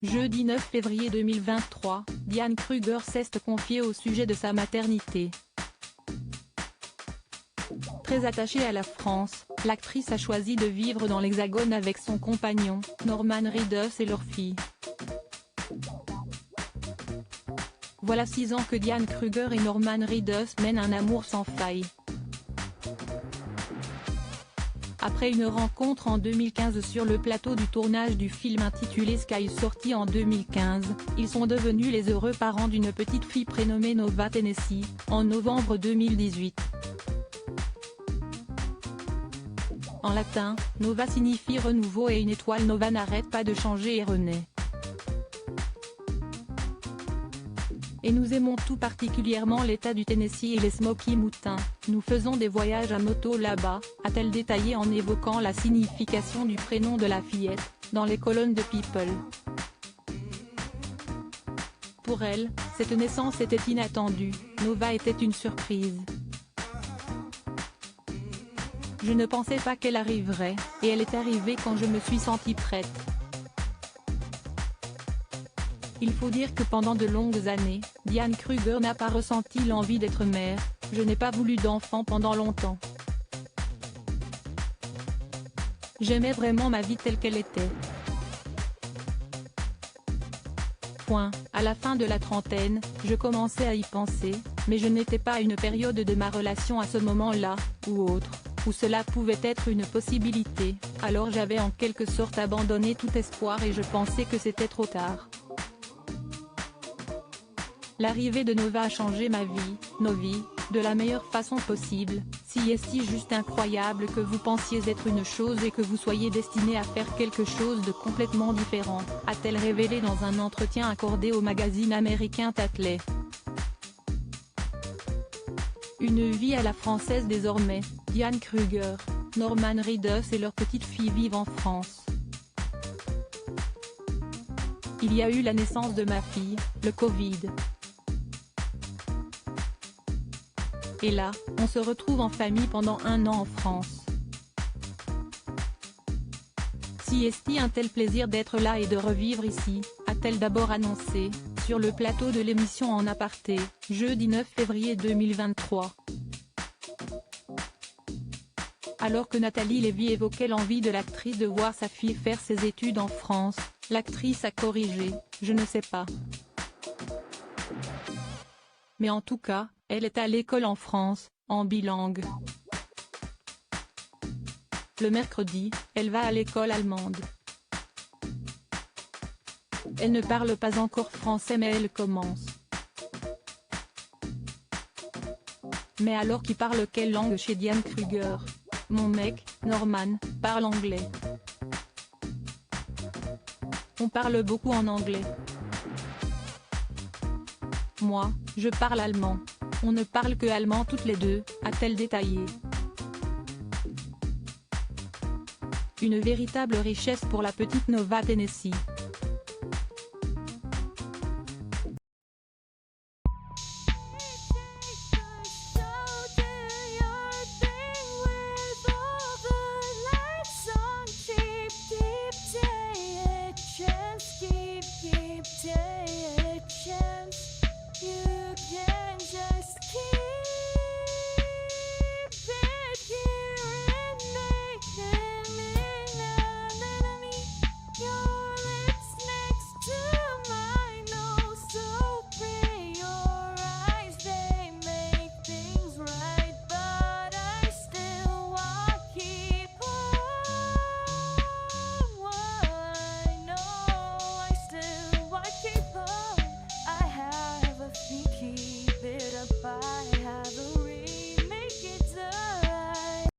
Jeudi 9 février 2023, Diane Kruger s'est confiée au sujet de sa maternité. Très attachée à la France, l'actrice a choisi de vivre dans l'Hexagone avec son compagnon, Norman Reedus, et leur fille. Voilà 6 ans que Diane Kruger et Norman Reedus mènent un amour sans faille. Après une rencontre en 2015 sur le plateau du tournage du film intitulé Sky sorti en 2015, ils sont devenus les heureux parents d'une petite fille prénommée Nova Tennessee, en novembre 2018. En latin, Nova signifie renouveau et une étoile Nova n'arrête pas de changer et renaît. Et nous aimons tout particulièrement l'état du Tennessee et les Smoky Mountains, nous faisons des voyages à moto là-bas, a-t-elle détaillé en évoquant la signification du prénom de la fillette, dans les colonnes de People. Pour elle, cette naissance était inattendue, Nova était une surprise. Je ne pensais pas qu'elle arriverait, et elle est arrivée quand je me suis sentie prête. Il faut dire que pendant de longues années, Diane Kruger n'a pas ressenti l'envie d'être mère, je n'ai pas voulu d'enfant pendant longtemps. J'aimais vraiment ma vie telle qu'elle était. À la fin de la trentaine, je commençais à y penser, mais je n'étais pas à une période de ma relation à ce moment-là, ou autre, où cela pouvait être une possibilité, alors j'avais en quelque sorte abandonné tout espoir et je pensais que c'était trop tard. L'arrivée de Nova a changé ma vie, nos vies, de la meilleure façon possible. Si est-il juste incroyable que vous pensiez être une chose et que vous soyez destiné à faire quelque chose de complètement différent, a-t-elle révélé dans un entretien accordé au magazine américain Tatley. Une vie à la française désormais, Diane Kruger, Norman Reedus et leur petite fille vivent en France. Il y a eu la naissance de ma fille, le Covid. Et là, on se retrouve en famille pendant 1 an en France. Si est-il un tel plaisir d'être là et de revivre ici, a-t-elle d'abord annoncé, sur le plateau de l'émission En Aparté, jeudi 9 février 2023. Alors que Nathalie Lévy évoquait l'envie de l'actrice de voir sa fille faire ses études en France, l'actrice a corrigé, je ne sais pas. Mais en tout cas, elle est à l'école en France, en bilingue. Le mercredi, elle va à l'école allemande. Elle ne parle pas encore français mais elle commence. Mais alors qui parle quelle langue chez Diane Kruger? Mon mec, Norman, parle anglais. On parle beaucoup en anglais. Moi, je parle allemand. On ne parle que allemand toutes les deux, a-t-elle détaillé. Une véritable richesse pour la petite Nova Tennessee.